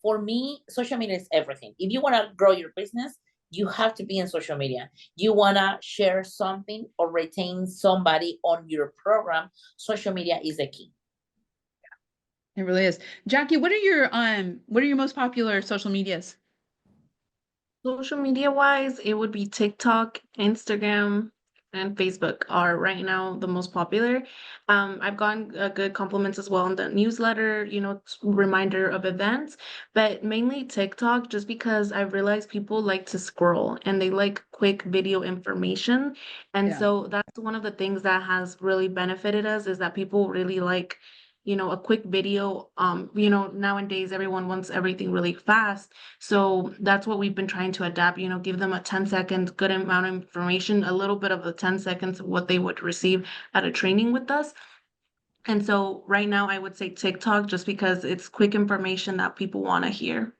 for me, social media is everything. If you want to grow your business, you have to be in social media. You want to share something or retain somebody on your program, social media is the key. It really is. Jackie, what are your most popular social medias? Social media wise, it would be TikTok, Instagram, and Facebook are right now the most popular. I've gotten good compliments as well on the newsletter, reminder of events, but mainly TikTok, just because I realized people like to scroll and they like quick video information. And Yeah. so that's one of the things that has really benefited us, is that people really like, a quick video. Nowadays everyone wants everything really fast. So that's what we've been trying to adapt, give them a 10-second good amount of information, a little bit of the 10 seconds of what they would receive at a training with us. And so right now I would say TikTok, just because it's quick information that people want to hear.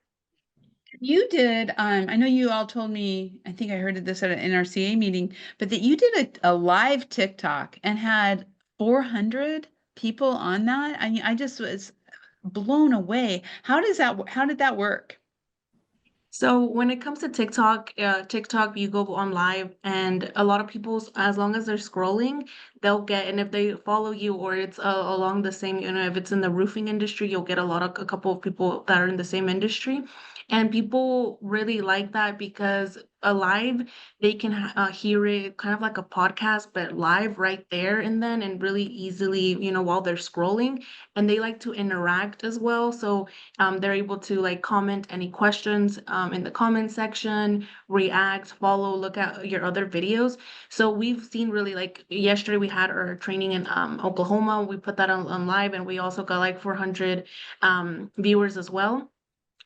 You did, I know you all told me, I think I heard this at an NRCA meeting, but that you did a live TikTok and had 400 people on that. I mean, I just was blown away. How did that work? So when it comes to TikTok, you go on live, and a lot of people, as long as they're scrolling, they'll get, and if they follow you, or it's along the same, if it's in the roofing industry, you'll get a couple of people that are in the same industry. And people really like that because live, they can hear it kind of like a podcast, but live right there and then, and really easily, while they're scrolling. And they like to interact as well. So they're able to like comment any questions in the comment section, react, follow, look at your other videos. So we've seen really, like yesterday we had our training in Oklahoma. We put that on live, and we also got like 400 viewers as well.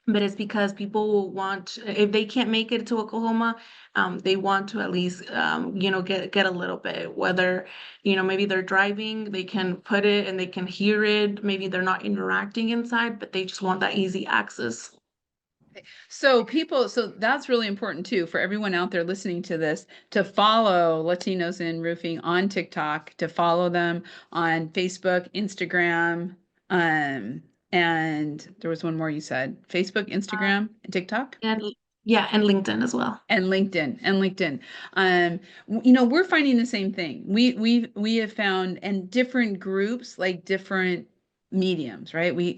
But it's because people want, if they can't make it to Oklahoma, they want to at least, get a little bit, whether, maybe they're driving, they can put it and they can hear it. Maybe they're not interacting inside, but they just want that easy access. So that's really important too for everyone out there listening to this, to follow Latinos in Roofing on TikTok, to follow them on Facebook, Instagram, and there was one more you said, Facebook, Instagram, and TikTok. And yeah, and LinkedIn as well. And LinkedIn. We're finding the same thing. We have found, and different groups, like different mediums, right? We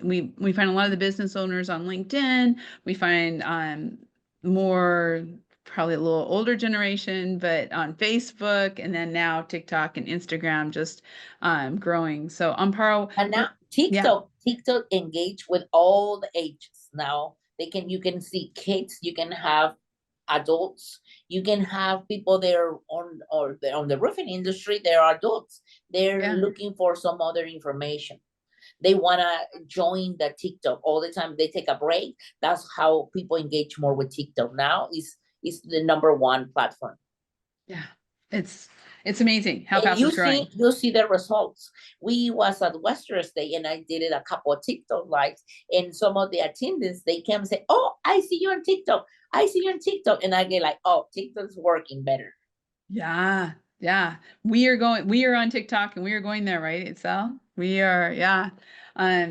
find a lot of the business owners on LinkedIn. We find more, probably a little older generation, but on Facebook, and then now TikTok and Instagram just growing. So Amparo, And now TikTok engage with all the ages. Now you can see kids, you can have adults, you can have people there on the roofing industry. They're adults. They're looking for some other information. They want to join the TikTok all the time. They take a break. That's how people engage more with TikTok now. Is the number one platform. Yeah, it's amazing how fast it's growing. You see the results. We was at Western State, and I did it a couple of TikTok lives, and some of the attendants, they came and say, "Oh, I see you on TikTok. I see you on TikTok," and I get like, "Oh, TikTok's working better." Yeah. We are on TikTok, and we are going there, right, Itzel? We are,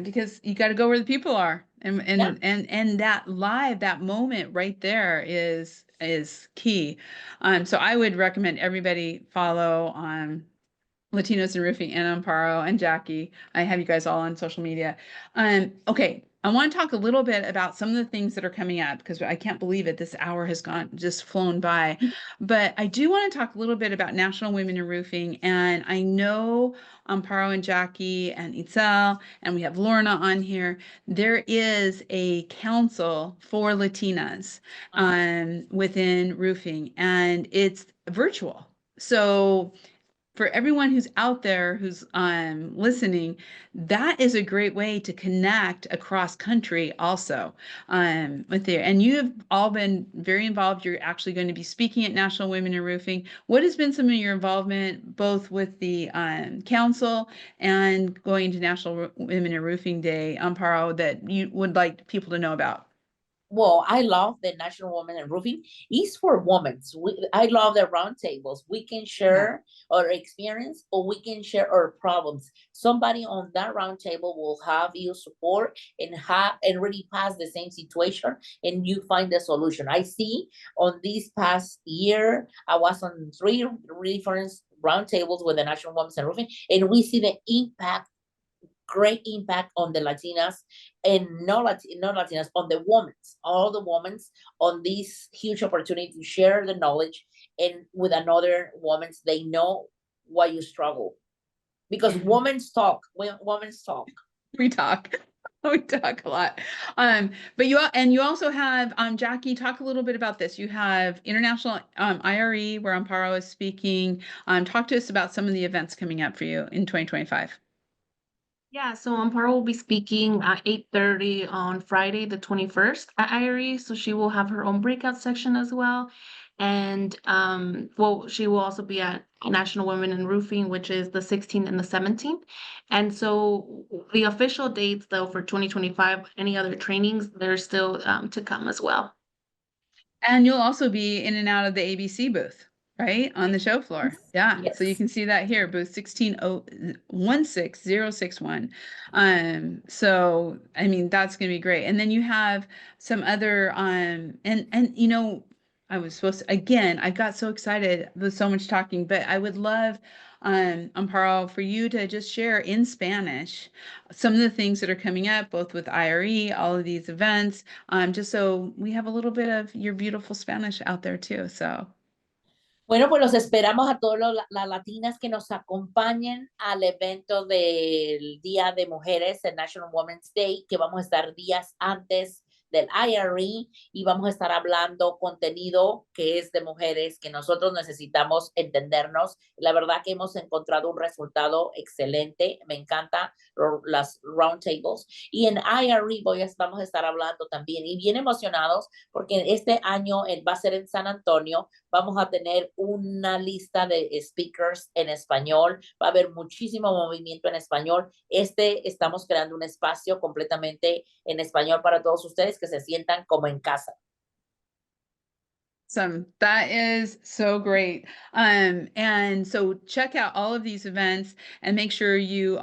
because you got to go where the people are, and that live, that moment right there is key. So I would recommend everybody follow Latinos in Roofing and Amparo and Jackie. I have you guys all on social media. Okay. I want to talk a little bit about some of the things that are coming up, because I can't believe it. This hour has just flown by. But I do want to talk a little bit about National Women in Roofing. And I know Amparo and Jackie and Itzel, and we have Lorna on here. There is a council for Latinas within roofing, and it's virtual. So for everyone who's out there who's listening, that is a great way to connect across country also with you. And you have all been very involved. You're actually going to be speaking at National Women in Roofing. What has been some of your involvement both with the council and going to National Women in Roofing Day, Amparo, that you would like people to know about? Well, I love the National Women in Roofing. It's for women. I love the roundtables. We can share our experience, or we can share our problems. Somebody on that roundtable will have you support and really pass the same situation, and you find the solution. I see on this past year, I was on 3 different roundtables with the National Women in Roofing, and we see the great impact on the Latinas, and not Latinas, on the women, all the women, on this huge opportunity to share the knowledge, and with another women, they know why you struggle, because women talk. We talk. We talk a lot. But you also have Jackie, talk a little bit about this. You have International IRE, where Amparo is speaking. Talk to us about some of the events coming up for you in 2025. Yeah, so Amparo will be speaking at 8:30 on Friday, the 21st at IRE. So she will have her own breakout section as well. And she will also be at National Women in Roofing, which is the 16th and the 17th. And so the official dates, though, for 2025, any other trainings, they're still to come as well. And you'll also be in and out of the ABC booth, right? On the show floor. Yeah. Yes. So you can see that here, booth 16061. So I mean, that's gonna be great. And then you have some other I was supposed to, again, I got so excited with so much talking, but I would love Amparo, for you to just share in Spanish some of the things that are coming up, both with IRE, all of these events, just so we have a little bit of your beautiful Spanish out there too. So. Bueno, pues los esperamos a todas las latinas que nos acompañen al evento del Día de Mujeres, el National Women's Day, que vamos a estar días antes del IRE y vamos a estar hablando contenido que es de mujeres, que nosotros necesitamos entendernos. La verdad que hemos encontrado un resultado excelente. Me encanta las roundtables. Y en IRE vamos a estar hablando también y bien emocionados porque este año va a ser en San Antonio. Vamos a tener una lista de speakers en español, va a haber muchísimo movimiento en español. Estamos creando un espacio completamente en español para todos ustedes que se sientan como en casa. Awesome. That is so great. And so check out all of these events and make sure you,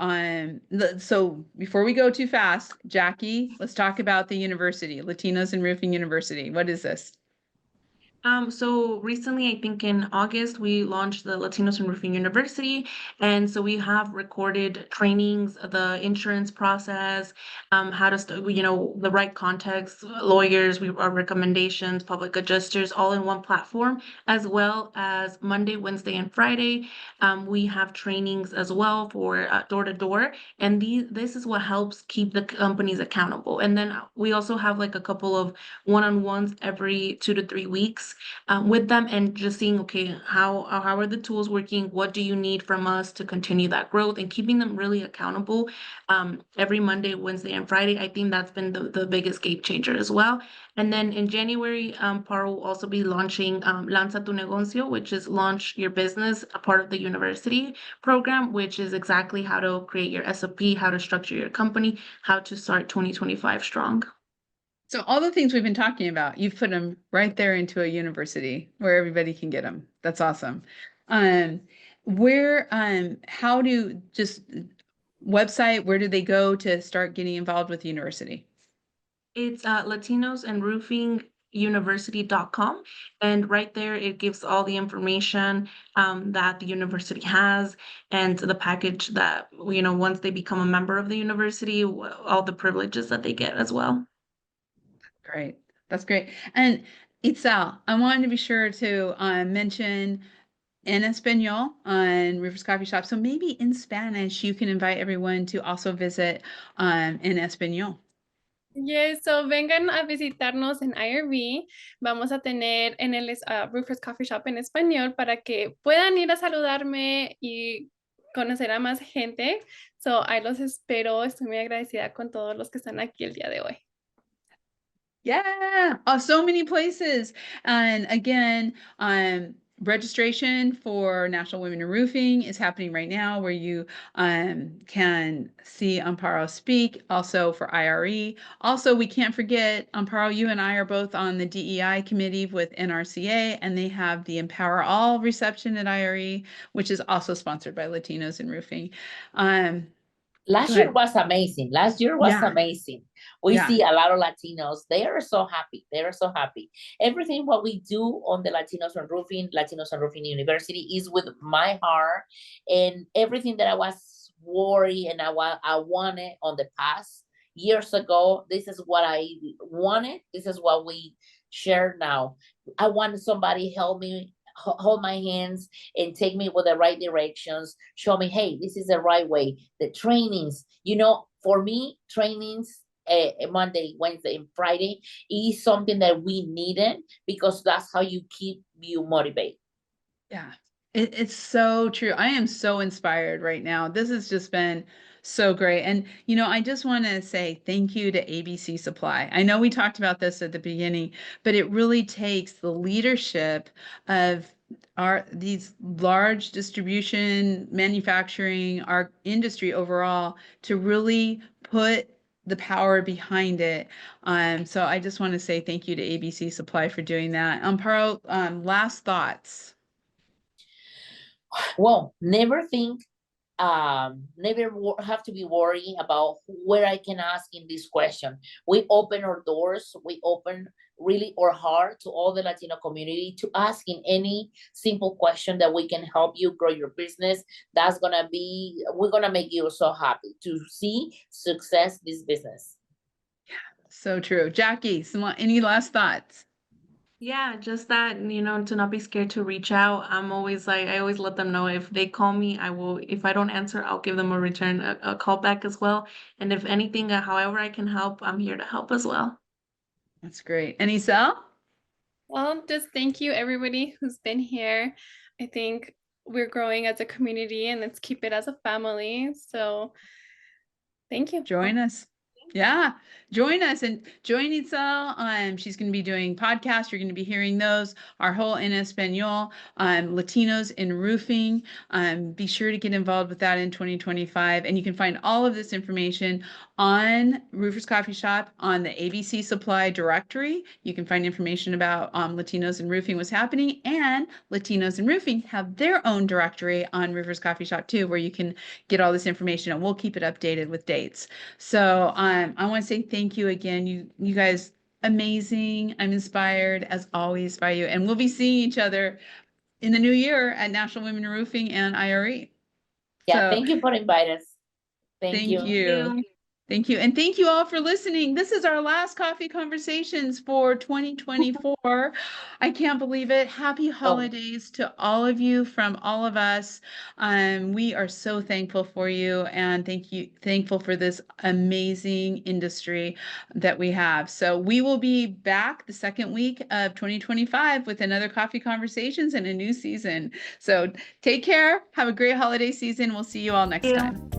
so before we go too fast, Jackie, let's talk about the university, Latinos in Roofing University. What is this? So recently, I think in August, we launched the Latinos in Roofing University. And so we have recorded trainings, the insurance process, how to, the right context, lawyers, our recommendations, public adjusters, all in one platform, as well as Monday, Wednesday, and Friday. We have trainings as well for door to door. And this is what helps keep the companies accountable. And then we also have like a couple of one-on-ones every 2 to 3 weeks with them and just seeing, okay, how are the tools working? What do you need from us to continue that growth and keeping them really accountable every Monday, Wednesday, and Friday. I think that's been the biggest game changer as well. And then in January, Paro will also be launching Lanza tu Negocio, which is launch your business, a part of the university program, which is exactly how to create your SOP, how to structure your company, how to start 2025 strong. So all the things we've been talking about, you've put them right there into a university where everybody can get them. That's awesome. How do just website, where do they go to start getting involved with the university? It's Latinos and Roofing university.com, and right there it gives all the information that the university has and the package that once they become a member of the university, all the privileges that they get as well. Great, that's great. And Itzel, I wanted to be sure to mention en español on Roofers Coffee Shop, so maybe in Spanish you can invite everyone to also visit en español. Yes, so vengan a visitarnos en IRB. Vamos a tener en el Roofers Coffee Shop en español para que puedan ir a saludarme y conocer a más gente. So, ahí los espero. Estoy muy agradecida con todos los que están aquí el día de hoy. Yeah, so many places. And again, registration for National Women in Roofing is happening right now, where you can see Amparo speak, also for IRE. Also, we can't forget, Amparo, you and I are both on the DEI committee with NRCA, and they have the Empower All reception at IRE, which is also sponsored by Latinos in Roofing. Last year was amazing. Amazing. We see a lot of Latinos. They are so happy. Everything what we do on the Latinos en Roofing University is with my heart, and everything that I was worried and I wanted on the past years ago, this is what I wanted. This is what we share now. I want somebody help me, hold my hands and take me with the right directions, show me, hey, this is the right way. The trainings, for me, trainings Monday, Wednesday, and Friday is something that we needed, because that's how you keep you motivated. Yeah, it's so true. I am so inspired right now. This has just been so great. And, I just want to say thank you to ABC Supply. I know we talked about this at the beginning, but it really takes the leadership of these large distribution, manufacturing, our industry overall, to really put the power behind it. So I just want to say thank you to ABC Supply for doing that. Amparo, last thoughts. Well, never think never have to be worried about where I can ask in this question. We open our doors, we open really our heart to all the Latino community to ask in any simple question that we can help you grow your business. We're gonna make you so happy to see success this business. So true. Jackie, any last thoughts? Yeah, just that, to not be scared to reach out. I always let them know if they call me, if I don't answer, I'll give them a call back as well. And if anything, however I can help, I'm here to help as well. That's great. And Itzel? Well, just thank you everybody who's been here. I think we're growing as a community and let's keep it as a family. So thank you. Join us. Yeah, join us and join Itzel. She's going to be doing podcasts. You're going to be hearing those. Our whole en Espanol, Latinos in Roofing. Be sure to get involved with that in 2025. And you can find all of this information on Roofers Coffee Shop on the ABC Supply directory. You can find information about Latinos in Roofing, what's happening, and Latinos in Roofing have their own directory on Roofers Coffee Shop too, where you can get all this information, and we'll keep it updated with dates. So I want to say thank you again. You guys, amazing. I'm inspired as always by you. And we'll be seeing each other in the new year at National Women in Roofing and IRE. Yeah, So, thank you for inviting us. Thank you. Thank you. And thank you all for listening. This is our last coffee conversations for 2024. I can't believe it. Happy holidays to all of you from all of us. We are so thankful for you and thankful for this amazing industry that we have. So we will be back the second week of 2025 with another coffee conversations and a new season. So take care. Have a great holiday season. We'll see you all next time.